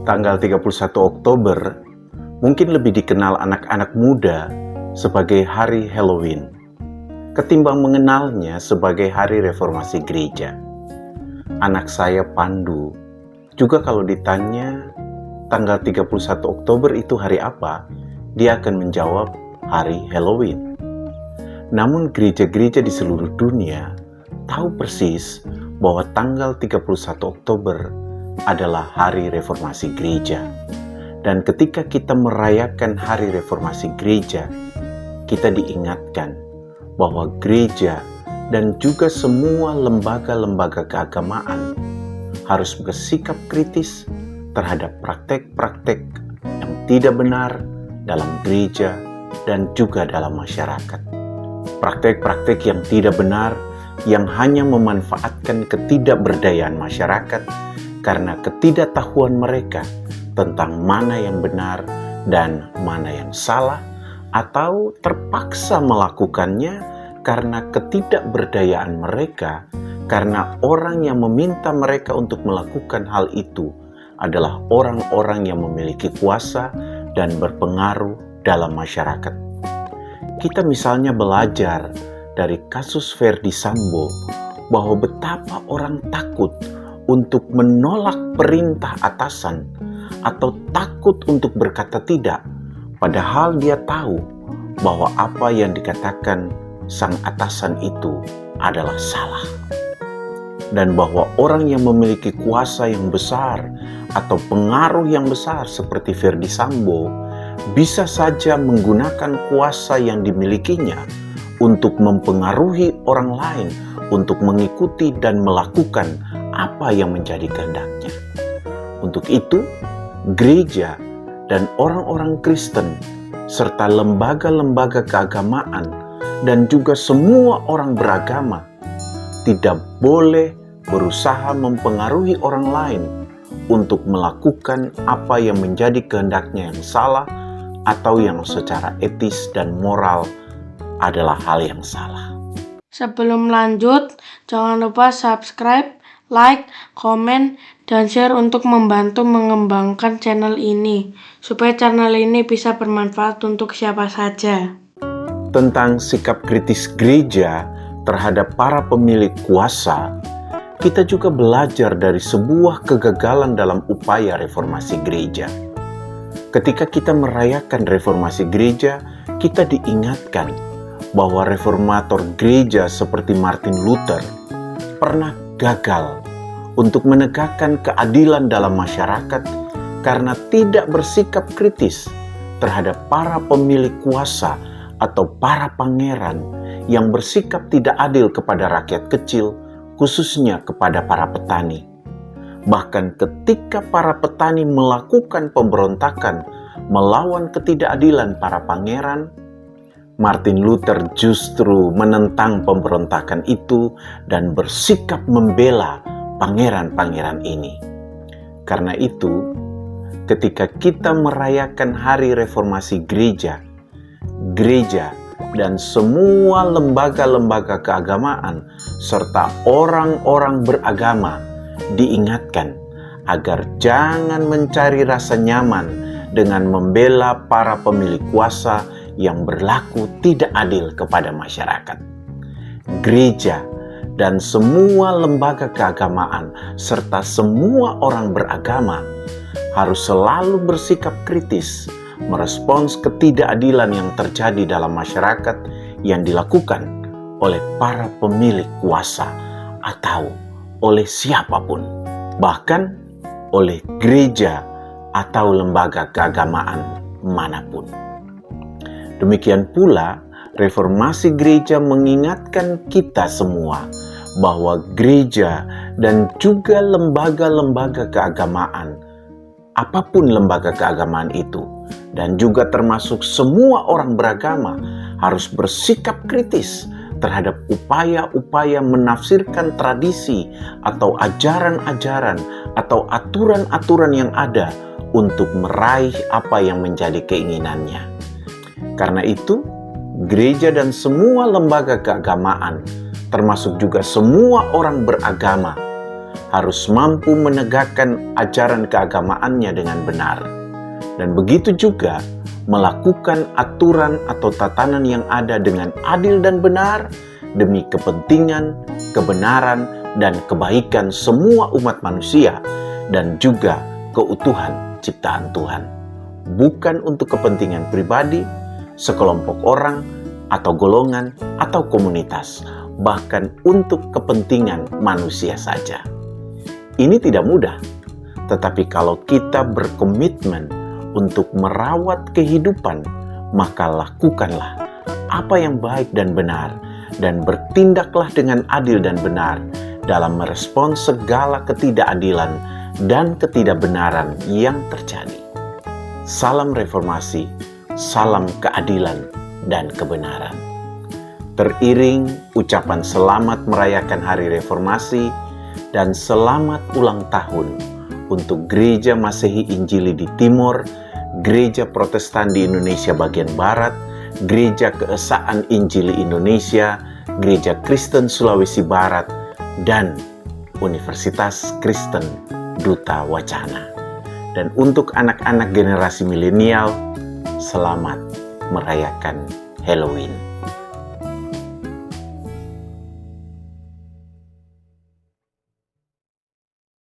Tanggal 31 Oktober mungkin lebih dikenal anak-anak muda sebagai hari Halloween, ketimbang mengenalnya sebagai hari reformasi gereja. Anak saya Pandu juga kalau ditanya tanggal 31 Oktober itu hari apa, dia akan menjawab hari Halloween. Namun gereja-gereja di seluruh dunia tahu persis bahwa tanggal 31 Oktober adalah hari reformasi gereja. Dan ketika kita merayakan hari reformasi gereja, kita diingatkan bahwa gereja dan juga semua lembaga-lembaga keagamaan harus bersikap kritis terhadap praktek-praktek yang tidak benar dalam gereja dan juga dalam masyarakat. Praktek-praktek yang tidak benar yang hanya memanfaatkan ketidakberdayaan masyarakat karena ketidaktahuan mereka tentang mana yang benar dan mana yang salah, atau terpaksa melakukannya karena ketidakberdayaan mereka, karena orang yang meminta mereka untuk melakukan hal itu adalah orang-orang yang memiliki kuasa dan berpengaruh dalam masyarakat. Kita misalnya belajar dari kasus Ferdy Sambo bahwa betapa orang takut untuk menolak perintah atasan atau takut untuk berkata tidak, padahal dia tahu bahwa apa yang dikatakan sang atasan itu adalah salah. Dan bahwa orang yang memiliki kuasa yang besar atau pengaruh yang besar seperti Ferdy Sambo bisa saja menggunakan kuasa yang dimilikinya untuk mempengaruhi orang lain untuk mengikuti dan melakukan apa yang menjadi kehendaknya. Untuk itu, gereja dan orang-orang Kristen serta lembaga-lembaga keagamaan dan juga semua orang beragama tidak boleh berusaha mempengaruhi orang lain untuk melakukan apa yang menjadi kehendaknya yang salah atau yang secara etis dan moral adalah hal yang salah. Sebelum lanjut, jangan lupa subscribe, like, komen, dan share untuk membantu mengembangkan channel ini, supaya channel ini bisa bermanfaat untuk siapa saja. Tentang sikap kritis gereja terhadap para pemilik kuasa, kita juga belajar dari sebuah kegagalan dalam upaya reformasi gereja. Ketika kita merayakan reformasi gereja, kita diingatkan bahwa reformator gereja seperti Martin Luther pernah gagal untuk menegakkan keadilan dalam masyarakat karena tidak bersikap kritis terhadap para pemilik kuasa atau para pangeran yang bersikap tidak adil kepada rakyat kecil, khususnya kepada para petani. Bahkan ketika para petani melakukan pemberontakan melawan ketidakadilan para pangeran, Martin Luther justru menentang pemberontakan itu dan bersikap membela pangeran-pangeran ini. Karena itu, ketika kita merayakan hari reformasi gereja, gereja dan semua lembaga-lembaga keagamaan serta orang-orang beragama diingatkan agar jangan mencari rasa nyaman dengan membela para pemilik kuasa yang berlaku tidak adil kepada masyarakat. Gereja dan semua lembaga keagamaan serta semua orang beragama harus selalu bersikap kritis merespons ketidakadilan yang terjadi dalam masyarakat yang dilakukan oleh para pemilik kuasa atau oleh siapapun, bahkan oleh gereja atau lembaga keagamaan manapun. Demikian pula, reformasi gereja mengingatkan kita semua bahwa gereja dan juga lembaga-lembaga keagamaan, apapun lembaga keagamaan itu, dan juga termasuk semua orang beragama harus bersikap kritis terhadap upaya-upaya menafsirkan tradisi atau ajaran-ajaran atau aturan-aturan yang ada untuk meraih apa yang menjadi keinginannya. Karena itu, gereja dan semua lembaga keagamaan, termasuk juga semua orang beragama, harus mampu menegakkan ajaran keagamaannya dengan benar. Dan begitu juga melakukan aturan atau tatanan yang ada dengan adil dan benar demi kepentingan, kebenaran, dan kebaikan semua umat manusia dan juga keutuhan ciptaan Tuhan. Bukan untuk kepentingan pribadi, sekelompok orang, atau golongan, atau komunitas, bahkan untuk kepentingan manusia saja. Ini tidak mudah, tetapi kalau kita berkomitmen untuk merawat kehidupan, maka lakukanlah apa yang baik dan benar, dan bertindaklah dengan adil dan benar dalam merespons segala ketidakadilan dan ketidakbenaran yang terjadi. Salam reformasi, salam keadilan dan kebenaran. Teriring ucapan selamat merayakan Hari Reformasi dan selamat ulang tahun untuk Gereja Masehi Injili di Timur, Gereja Protestan di Indonesia bagian Barat, Gereja Keesaan Injili Indonesia, Gereja Kristen Sulawesi Barat, dan Universitas Kristen Duta Wacana. Dan untuk anak-anak generasi milenial, selamat merayakan Halloween.